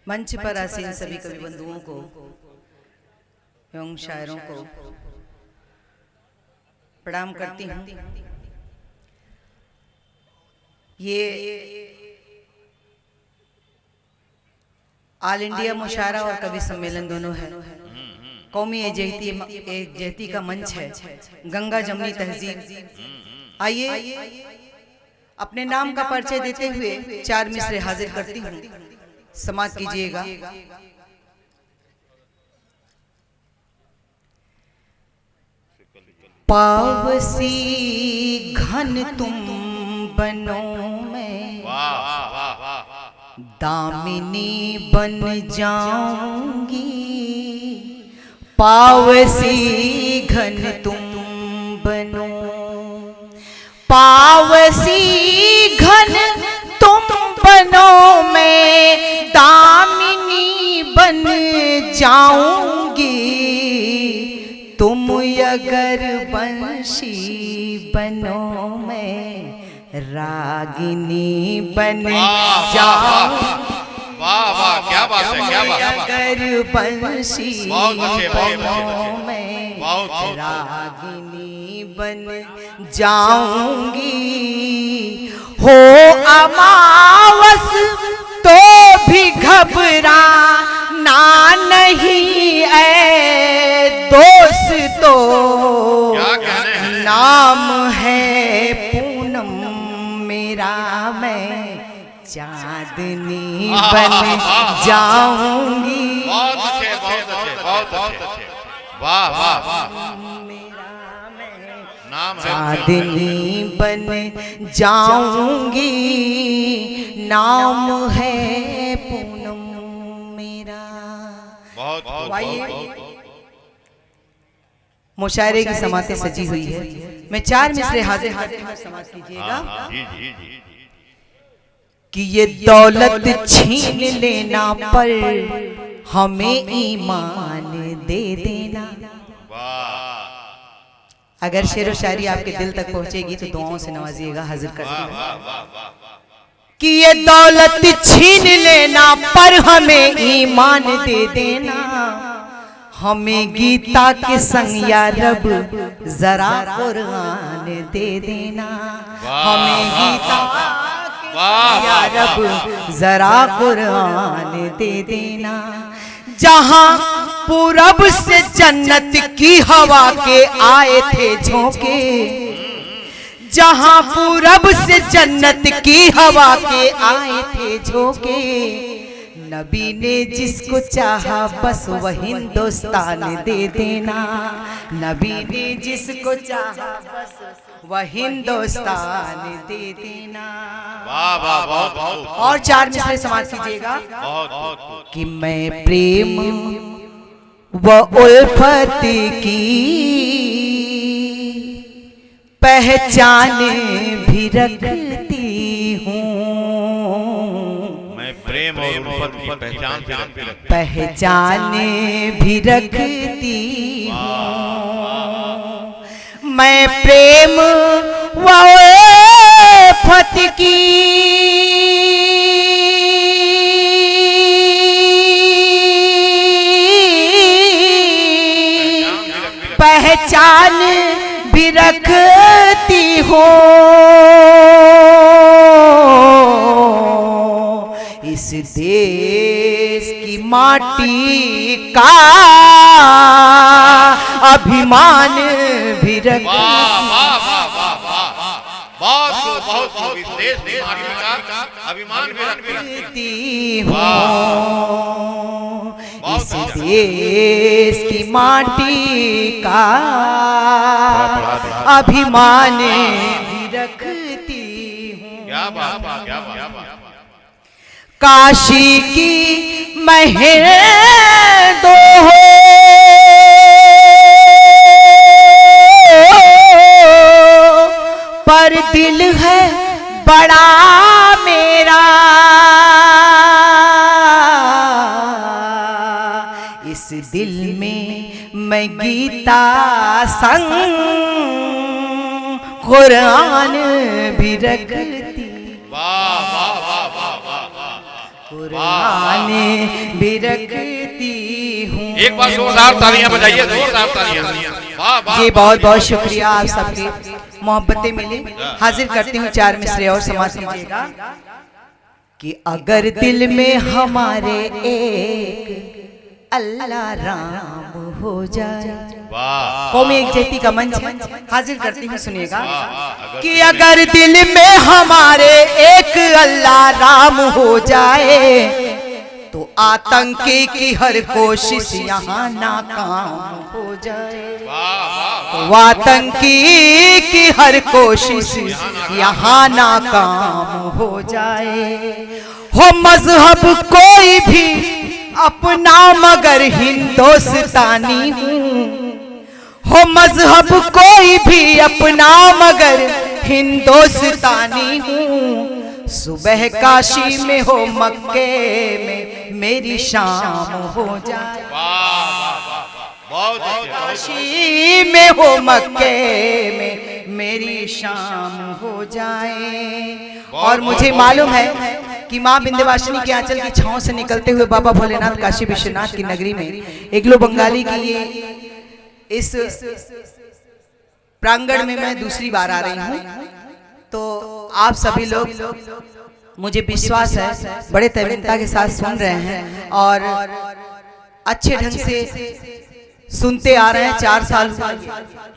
मंच पर आसीन सभी कवि बंधुओं को एवं शायरों को प्रणाम करती हूँ। ये ऑल इंडिया मुशायरा और कवि सम्मेलन दोनों है। कौमी एकजहती का मंच है, गंगा जमुनी तहजीब। आइए अपने नाम का परिचय देते हुए चार मिसरे हाजिर करती हूँ, समाप्त कीजिएगा। पावसी घन तुम बनो में, दामिनी बन जाऊंगी। पावसी घन तुम बनो, पावसी घन तुम बनो मैं दामिनी बन जाऊंगी। तुम अगर बंशी बनो मैं रागिनी बन जाऊंगी। वाह वाह, क्या बात है, क्या बात है। अगर बंशी बनो मैं बहुत रागिनी बन जाऊंगी। हो अमावस तो भी घबराना नहीं ऐ दोस्तों, नाम है पूनम मेरा, मैं चांदनी बन जाऊंगी। बहुत अच्छे, बहुत अच्छे, बहुत अच्छे। वाह वाह वाह, नाम है चांदनी बन जाऊंगी। नाम है पूनम मेरा। बहुत आइए, मुशायरे की समाते सजी हुई है। मैं चार मिसरे हाजिर समाप्त कीजिएगा कि ये दौलत छीन लेना पर हमें ईमान दे देना। अगर शेर व शायरी आपके दिल तक पहुंचेगी तो दुआओं से नवाजिएगा, हाजिर कर दीजिएगा कि ये दौलत छीन लेना पर हमें ईमान दे देना। हमें गीता के संग या रब जरा कुरान दे देना। हमें गीता या रब जरा कुरान दे देना। जहां पूरब से जन्नत की हवा के आए थे झोंके, जहां पूरब से जन्नत की हवा के आए थे झोंके। नबी ने जिसको चाहा बस वह हिंदुस्तान दे देना। नबी ने जिसको चाहा बस वह हिंदुस्तान दे देना। वाह वाह, बहुत और चार मिसरे समाप्त कीजिएगा कि मैं प्रेम व उल्फत की पहचान भी रखती हूँ। मैं प्रेम और उल्फत की पहचान भी रखती हूँ। मैं प्रेम व उल्फत की पहचान भी रखती हूँ। इस देश की माटी का अभिमान भी रखती अभिमान भी हूँ। इस देश की माटी का अभिमान भी रखती हूँ। क्या बात, क्या बात। काशी की महल दो हो, पर दिल है बड़ा मेरा। इस दिल में मैं गीता संग कुरान भी रखती। वाह वाह वाह वाह वाह, कुर्बान भी रखती हूँ। एक बार जोरदार तालियां बजाइए, जोरदार तालियां। वाह वाह। जी बहुत बहुत शुक्रिया, आप सबकी मोहब्बतें मिली। हाजिर करती हूँ 4 मिसरे और समाज लीजिएगा कि अगर दिल में हमारे एक अल्लाह राम हो जाए। वाह। कौमी एक जेती का मंच है, हाजिर करती हूँ, सुनिएगा कि अगर दिल में हमारे एक अल्लाह राम हो जाए तो आतंकी की हर कोशिश यहाँ नाकाम हो जाए। तो आतंकी की हर कोशिश यहाँ नाकाम हो जाए। हो मजहब कोई भी अपना मगर हिंदुस्तानी हूँ। हो मजहब कोई भी अपना मगर हिंदुस्तानी हूँ। सुबह काशी में हो मक्के में मेरी शाम हो जाए। काशी में हो मक्के में मेरी शाम हो जाए। और मुझे मालूम है कि माँ विंध्यवासिनी के आंचल की छांव से निकलते हुए बाबा भोलेनाथ काशी विश्वनाथ की नगरी में एग्लो बंगाली के लिए इस प्रांगण में मैं दूसरी बार आ रही हूँ। तो आप सभी लोग, मुझे विश्वास है, बड़े तल्लीनता के साथ सुन रहे हैं और अच्छे ढंग से सुनते आ रहे हैं। 4 साल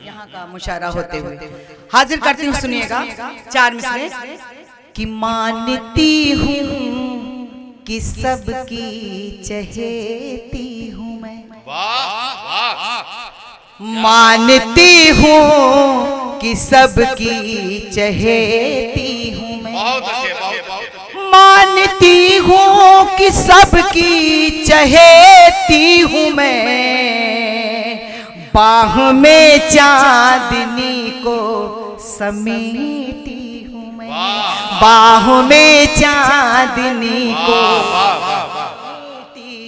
यहाँ का मुशायरा होते हुए हाजिर करती हूँ, सुनिएगा 4 मिसरे कि मानती हूँ कि सबकी चहेती हूँ मैं। मानती हूँ कि सबकी चहेती हूँ मैं। मानती हूँ कि सबकी चहेती हूँ मैं। बाह में चांदनी को समेटी हूँ मैं। बाह में चांदनी को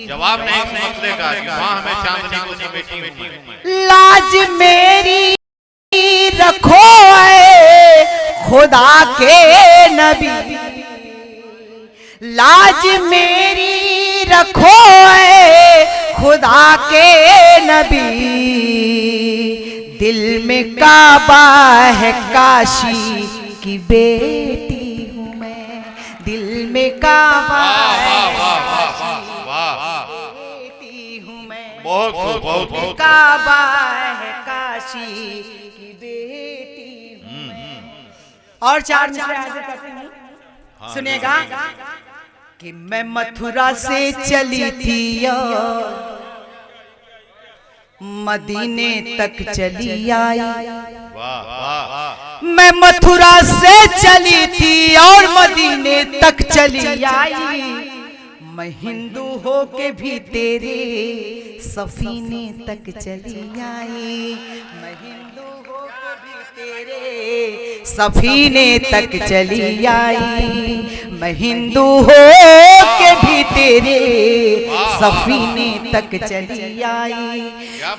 जवाब नहीं मसले का कि बाह में चांदनी को समेटी हूँ। लाज मेरी रखो ऐ खुदा के नबी। लाज मेरी रखो ऐ खुदा के नबी। दिल में काबा है काशी की बेटी हूँ मैं। दिल में काबा है बेटी हूँ मैं। बहुत काबा है काशी की बेटी हूँ मैं। और 4 मिसरे हाजिर करती हूँ, सुनेगा कि मैं मथुरा से चली थी और मदीने तक चली आई। मैं मथुरा से चली थी और मदीने तक चली आई। मैं हिंदू हो के भी तेरे सफीने तक चली आई। मैं हिंदू हो के भी तेरे सफीने तक चली आई। मैं हिंदू हो के भी तेरे सफीने तक चली आई।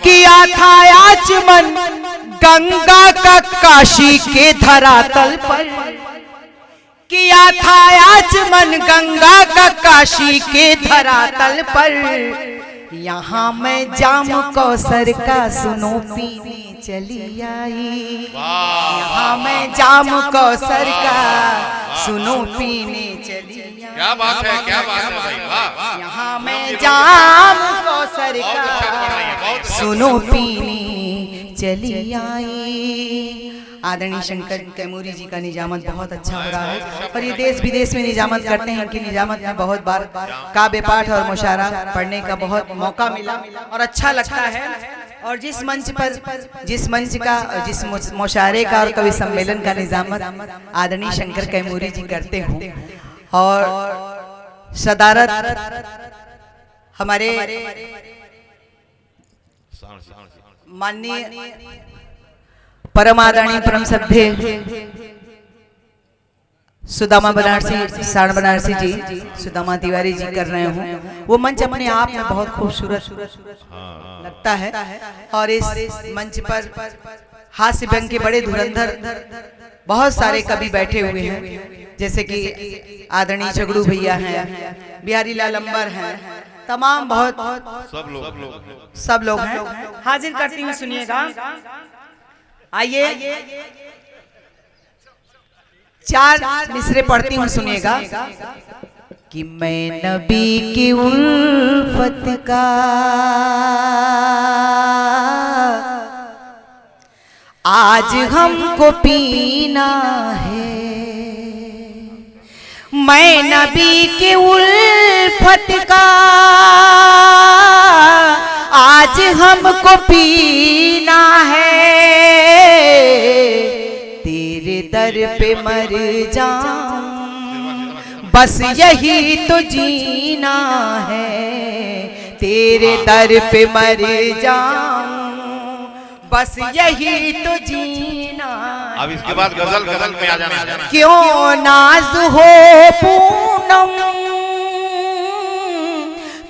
किया था आचमन गंगा का काशी के धरातल पर। किया था आचमन गंगा का काशी के धरातल पर। यहाँ मैं जाम कौसर का सुनो पीने चली आई। यहाँ मैं जाम कौसर का सुनो पीने चली आई। क्या बात है, क्या बात है भाई, वाह। यहाँ मैं जाम कौसर का सुनो पीने चली आई। आदरणीय शंकर कैमूरी जी का निजामत बहुत अच्छा हो रहा है और ये देश विदेश में निजामत करते हैं। इनकी निजामत में बहुत बार काव्य पाठ और मुशायरा पढ़ने का बहुत मौका मिला और अच्छा लगता है। और जिस मंच का जिस मुशायरे का और कवि सम्मेलन का निजामत आदरणीय शंकर कैमूरी जी करते हों और सदारत हमारे माननीय परम आदरणीय परम सभ्य सुदामा बनारसी सारण बनारसी जी, सुदामा तिवारी जी कर रहे हो। वो मंच अपने आप में बहुत खूबसूरत लगता है और इस मंच पर हास्य व्यंग के बड़े धुरंधर बहुत सारे कवि बैठे हुए हैं, जैसे कि आदरणीय झगड़ू भैया हैं, बिहारी लाल अंबर हैं, तमाम बहुत सब लोग हैं। हाजिर करती हूँ, सुनिएगा। आइए 4 मिसरे पढ़ती हूँ, सुनिएगा। कि मैं नबी की उल्फत का आज हमको पीना है, मैं नबी की उल्फत का आज हमको पीना है, तेरे दर पे मर जाऊं बस यही तो जीना है, तेरे दर पे मर जाऊं बस यही तो जीना। अब इसके बाद गजल में आ जाना। क्यों नाज हो पूनम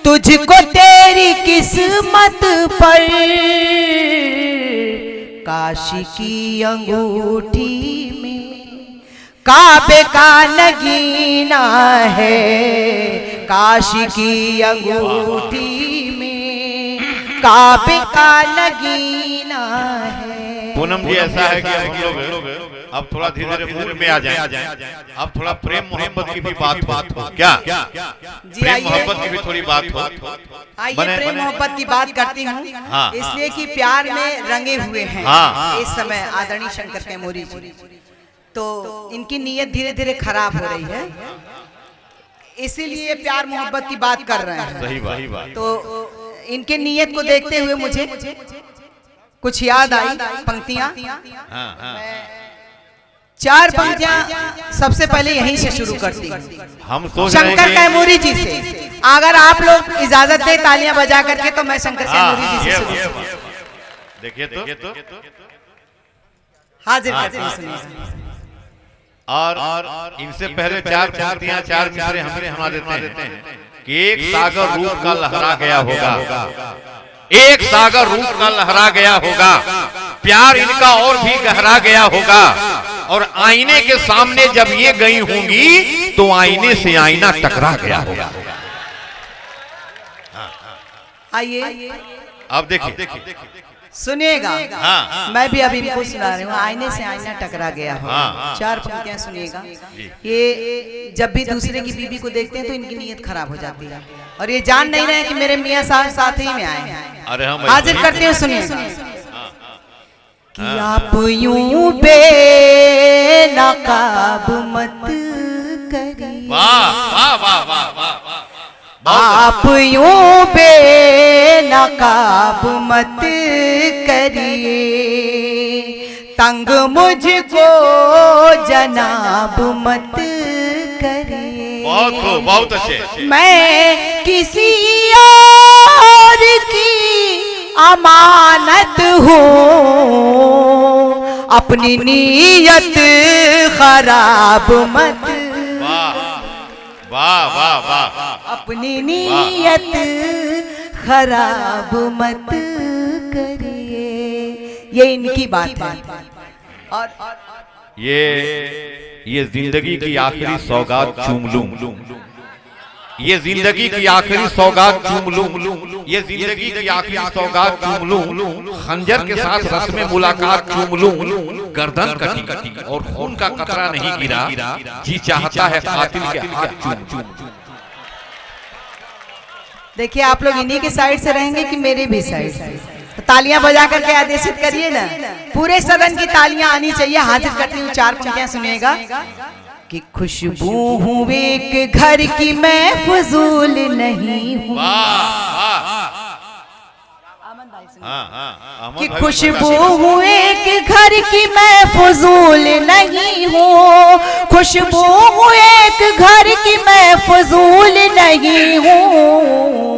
तुझको तेरी किस्मत पर, काशी की अंगूठी में काबे का नगीना है, काशी की अंगूठी में काबे का नगीना है। पूनम जी, ऐसा है कि हम लोग अब थोड़ा धीरे धीरे मूड में आ जाए। अब थोड़ा प्रेम मोहब्बत की भी बात हो, क्या प्रेम मोहब्बत की भी थोड़ी बात हो। आइए प्रेम मोहब्बत की बात करती हूँ, इसलिए कि प्यार में रंगे हुए हैं इस समय आदरणीय शंकर कैमूरी जी, तो इनकी नीयत धीरे धीरे खराब हो रही है, इसीलिए प्यार मोहब्बत की बात कर रहे हैं। सही बात। तो इनके नीयत को देखते हुए मुझे कुछ याद आई पंक्तियां। 4 पंक्तियां सबसे पहले यहीं से शुरू करती हूँ, हम शंकर कैमूरी जी से। अगर आप लोग इजाजत दे तालियां बजा करके, तो मैं शंकर कैमूरी जी से शुरू करूं। देखिए तो हाजिर करते हैं, सुनिए। और इनसे पहले 4 पंक्तियां 4 मिसरे हमने सुना देते हैं कि एक सागर रूप का लहरा गया होगा, एक सागर रूप का लहरा गया होगा, प्यार इनका और भी गहरा गया होगा, और आईने के सामने जब ये गई होंगी तो आईने से आईना टकरा गया होगा। आइए अब देखिए, सुनिएगा। मैं भी अभी इनको सुना रही हूँ, आईने से आईना टकरा गया हो। 4 पंक्तियां सुनिएगा। ये जब भी दूसरे की बीवी को देखते हैं तो इनकी नीयत खराब हो जाती है, और ये जान नहीं रहे कि मेरे मियाँ साहब साथ ही में आए हैं। अरे हम हाजिर करते हैं, सुनिए। कि आप यूं बेनकाब मत करिए, आप यूं बेनकाब मत करिए, तंग मुझको जनाब मत करिए। बहुत अच्छे। मैं किसी और की अमानत हूँ, अपनी नीयत खराब मत, अपनी नीयत खराब मत करिए। ये इनकी बात है। और ये जिंदगी की आखिरी सौगात चूम लूं, ये जिंदगी की आखिरी सौगात चूम लूं, ये जिंदगी की आखिरी सौगात चूम लूं, खंजर के साथ रस में मुलाकात चूम लूं, गर्दन कटी और खून का कतरा नहीं गिरा, जी चाहता है कातिल के हाथ चूम। देखिए, आप लोग इन्हीं के साइड से रहेंगे कि मेरे भी साइड से? तो तालियां बजा करके आदेशित करिए ना, पूरे सदन की तालियां आनी चाहिए। हाजिर करती हूँ, 4 पंक्तियां सुनिएगा। कि खुशबू हूँ एक घर की, मैं फजूल नहीं हूँ, कि खुशबू हूँ एक घर की, मैं फजूल नहीं हूँ, खुशबू हूँ एक घर की, मैं फजूल नहीं हूँ,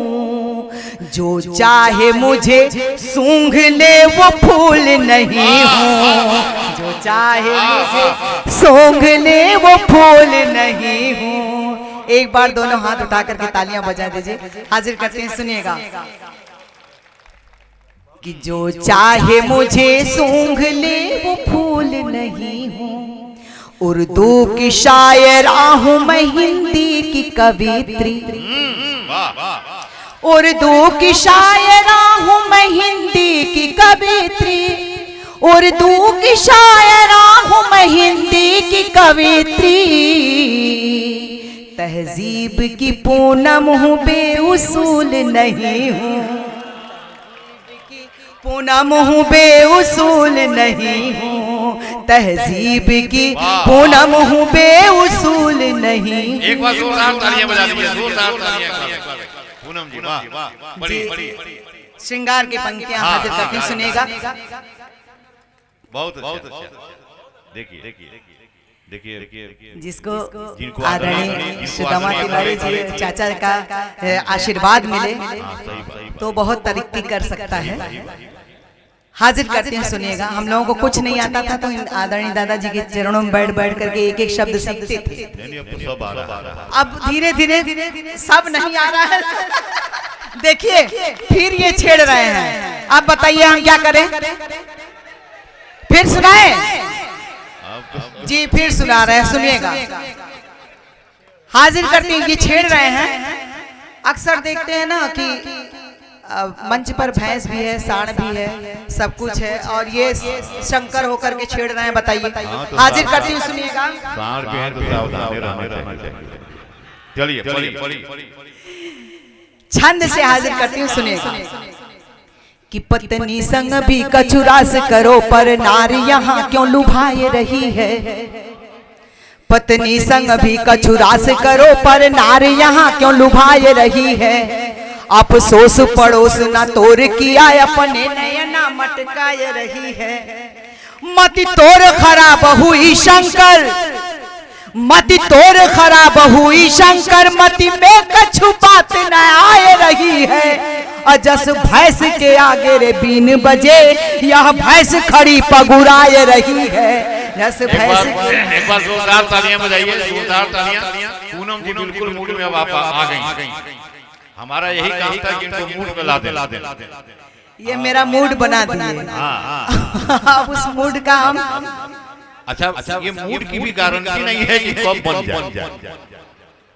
जो चाहे मुझे सूंघ ले वो फूल नहीं हूँ, जो चाहे मुझे सूंघ ले वो फूल नहीं हूँ। एक बार दोनों हाथ उठा करके तालियां बजा दीजिए। हाजिर करते हैं, सुनिएगा। कि जो चाहे मुझे सूंघ ले वो फूल नहीं हूँ, उर्दू की शायरा हूँ मैं हिंदी की कवित्री, उर्दू की शायरा हूँ मैं हिंदी की कवित्री, उर्दू की शायरा हूँ मैं हिंदी की कवित्री, तहजीब की पूनम हूँ बेउसूल नहीं हूँ, पूनम हूँ बेउसूल नहीं हूँ, तहजीब की पूनम हूँ बेउसूल नहीं। एक बार जोरदार तालियां बजा दीजिए, जोरदार तालियां। पूनम जी वाह, बड़ी बड़ी श्रृंगार की पंक्तियां हाजिर करके सुनेगा। बहुत अच्छा। देखिए जिसको आदरणीय सुदामा तिवारी जी चाचा का आशीर्वाद मिले तो बहुत तरक्की कर सकता है। हाजिर करते हैं, सुनिएगा। हम लोगों को कुछ नहीं आता था तो आदरणीय दादाजी के चरणों में बैठ बैठ करके एक एक शब्द सीखते थे। अब धीरे धीरे सब नहीं आ रहा है। देखिए फिर ये छेड़ रहे हैं। अब बताइए हम क्या करें? फिर सुनाए जी, फिर सुना रहे हैं, सुनिएगा। हाजिर करते हैं, ये छेड़ रहे हैं। अक्सर देखते हैं ना कि मंच पर भैंस भी है, साढ़ भी है, सब कुछ है, और ये शंकर होकर के छेड़ रहे हैं। बताइए, हाजिर करती हूँ, सुनिएगा। साढ़ भी है तो सावधान रहना चाहिए। चलिए छंद से हाजिर करती हूँ, सुनिएगा। कि पत्नी संग भी कछुरास करो पर नारी यहाँ क्यों लुभाए रही है, पत्नी संग भी कछुरास करो पर नारी यहाँ क्यों लुभाए रही है, अफसोस पड़ोस ना तोर किया अपने नयना मटकाए रही है, मति तोर खराब हुई शंकर, मति तोर खराब हुई शंकर, मति में कछु बात न आए रही है, अजस भैंस के आगे रे बीन बजे यह भैंस खड़ी पगुराए रही है। जस भैंस एक बार जोरदार तालियां बजाइए, जोरदार तालियां। पूनम जी बिल्कुल मूड में आ गई। हमारा यही काम था कि इनको मूड में ला दे। ये मेरा मूड बना दिए। अब उस मूड का हम अच्छा, ये मूड की भी गारंटी नहीं है कि कब बन जाए।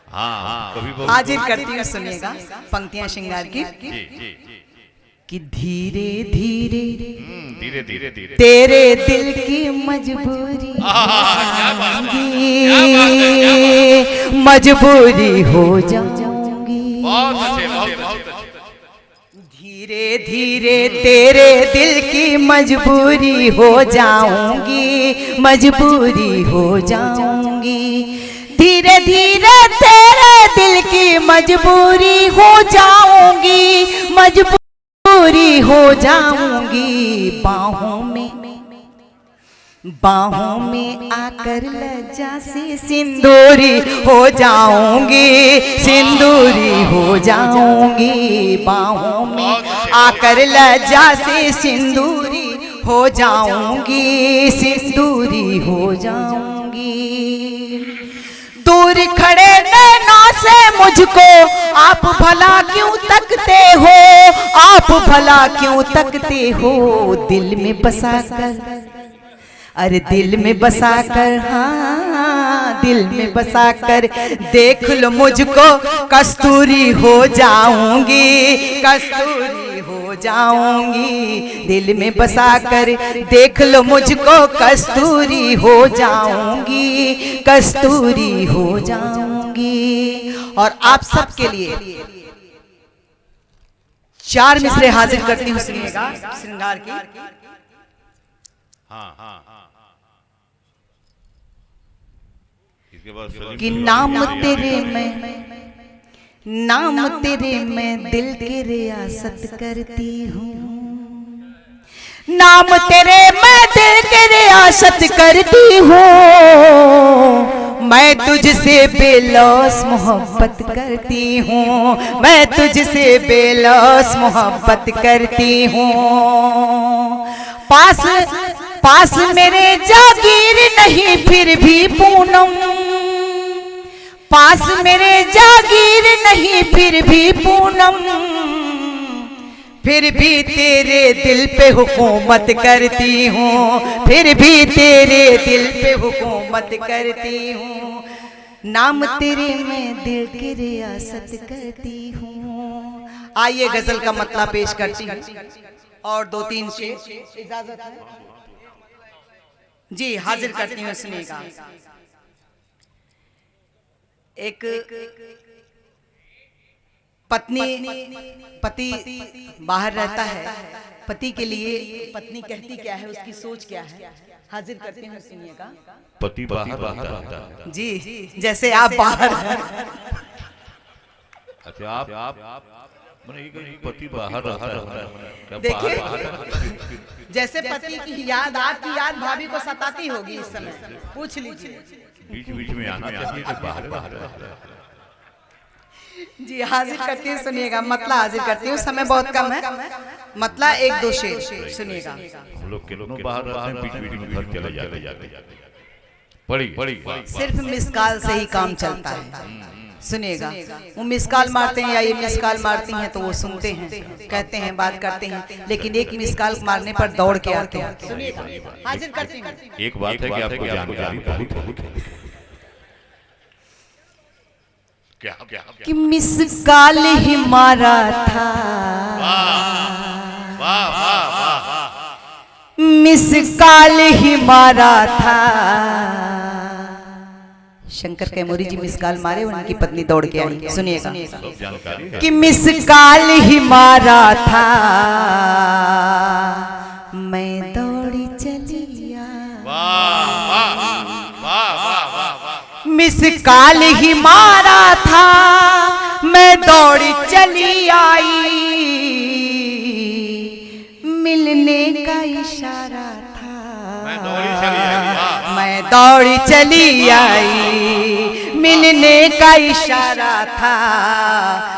हाँ, कभी हाजिर करती हूँ, सुनिएगा। पंक्तियां श्रृंगार की कि धीरे धीरे तेरे दिल की मजबूरी मजबूरी हो जाऊंगी, धीरे धीरे तेरे दिल की मजबूरी हो जाऊंगी, मजबूरी हो जाऊंगी, धीरे धीरे तेरे दिल की मजबूरी हो जाऊंगी, मजबूरी हो जाऊंगी, बाहों में आकर लज्जा से सिंदूरी हो जाऊंगी, सिंदूरी हो जाऊंगी, बाहों में आकर लज्जा से सिंदूरी हो जाऊंगी, सिंदूरी हो जाऊंगी। दूर खड़े नैना से मुझको आप भला क्यों तकते हो, आप भला क्यों तकते हो, दिल में बसा कर, अरे दिल में बसा कर, हाँ दिल में बसा कर देख लो मुझको, कस्तूरी हो जाऊंगी, कस्तूरी हो जाऊंगी, दिल में बसा कर देख लो मुझको, कस्तूरी हो जाऊंगी, कस्तूरी हो जाऊंगी। और आप सबके लिए 4 मिसरे हाजिर करती हूँ, सुनिएगा। श्रृंगार की कि नाम तेरे मैं दिल की रियासत करती हूँ, नाम तेरे मैं दिल की रियासत करती हूँ, मैं तुझसे बेलौस मोहब्बत करती हूँ, मैं तुझसे बेलौस मोहब्बत करती हूँ, पास मेरे जागीर नहीं फिर भी पूनम, पास मेरे जागीर नहीं फिर भी पूनम, फिर भी तेरे दिल पे हुकूमत करती हूँ, फिर भी तेरे दिल पे हुकूमत मत करती हूँ, नाम तेरे मैं दिल की रियासत करती हूँ। आइए गजल का मतलब पेश करती हूँ और 2-3 शेर इजाजत है जी हाजिर करती हूँ। सुनिएगा। एक पति बाहर रहता है, पति के लिए पत्नी कहती क्या है, उसकी सोच क्या है, हाजिर करती हूँ। सुनिएगा। पति बाहर रहता है जी, जैसे आप बाहर हैं। अच्छा आप पति बाहर रहता है। देखिए, जैसे पति की याद, आपकी याद भाभी को सताती होगी इस समय, पूछ लीजिए। बीच बीच में आना चाहिए कि बाहर जी हाजिर करती हूँ। सुनिएगा, मतलब हाजिर करती हूँ, समय बहुत कम है, मतलब 1-2 शेर सुनिएगा। हम लोग कितनों बाहर रहते हैं, बीच बीच में घर चले जाते पड़ी सिर्फ मिस कॉल से ही काम चलता है। सुनिएगा, वो मिस कॉल मारते हैं या ये मिस कॉल मारती हैं तो वो सुनते हैं, कहते हैं, बात करते हैं, लेकिन एक मिस कॉल मारने पर दौड़ के आते हैं। सुनिएगा, हाजिर करती हूँ। एक बात है कि आपको जानकारी बहुत क्या कि मिस कॉल ही मारा था, मिस कॉल ही मारा था। शंकर कैमोरी जी मिस कॉल मारे, उनकी पत्नी दौड़ के आई। सुनिएगा कि मिस कॉल ही मारा था, मैं दौड़ी चली आई। मिस कॉल ही मारा था, मैं दौड़ी चली आई, मिलने का इशारा था, मैं दौड़ी चली आई, मिलने का इशारा था,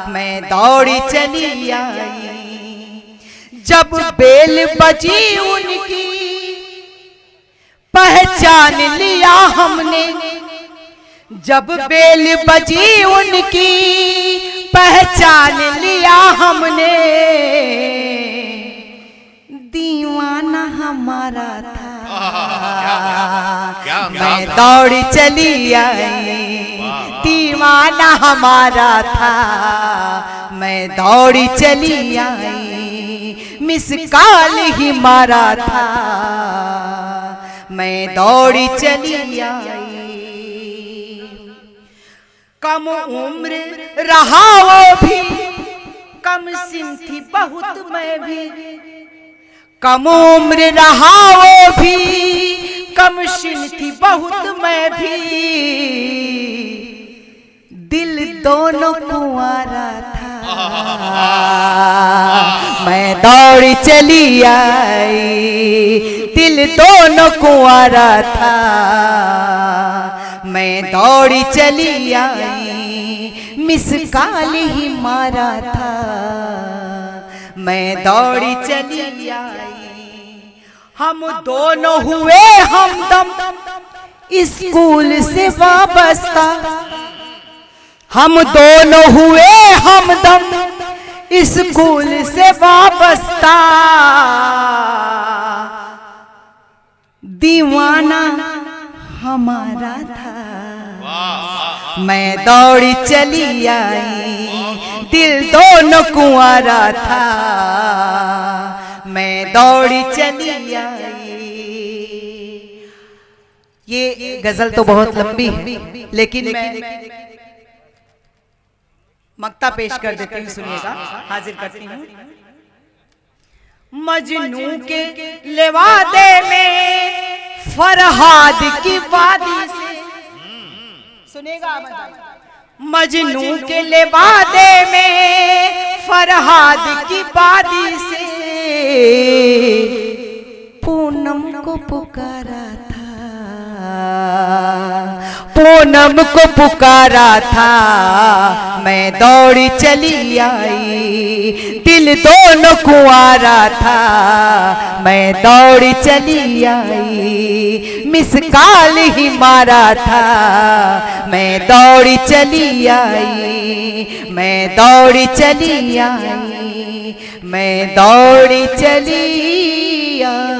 मैं दौड़ी चली आई। जब बेल बजी उनकी पहचान लिया हमने, जब बेल बजी उनकी पहचान लिया हमने, दीवाना हमारा था, मैं दौड़ी चली आई, दीवाना हमारा था, मैं दौड़ी चली आई। मिस कॉल ही मारा था, मैं दौड़ी चली आई। कम उम्र रहा वो भी, कम सिन थी बहुत मैं भी, कम उम्र रहा वो भी, कम सिन थी बहुत मैं भी, दिल दोनों कुंवारा था, मैं दौड़ी चली आई, दिल दोनों कुंवारा था, मैं दौड़ी चली आई। मिस कॉल ही मारा था, मैं दौड़ी चली आई। हम दोनों हुए हमदम स्कूल से वाबस्ता, हम दोनों हुए हमदम स्कूल से वाबस्ता, दीवाना हमारा था, मैं दौड़ी चली आई, दिल दोनों कुंवारा था, मैं दौड़ी चली आई। ये गजल तो बहुत लंबी है, लेकिन मैं मक्ता पेश कर देती हूँ। सुनिएगा, हाजिर करती हूँ। मजनू के लेवादे में फरहाद की वादी से, सुनेगा, मजनू के लेवादे में फरहाद की वादी से, पूनम को पुकारा था, पूनम को पुकारा था, मैं दौड़ी चली आई, दिल दोनों कुंवारा था, मैं दौड़ी चली आई। मिस कॉल ही मारा था, मैं दौड़ी चली आई, मैं दौड़ी चली आई, मैं दौड़ी चली आई।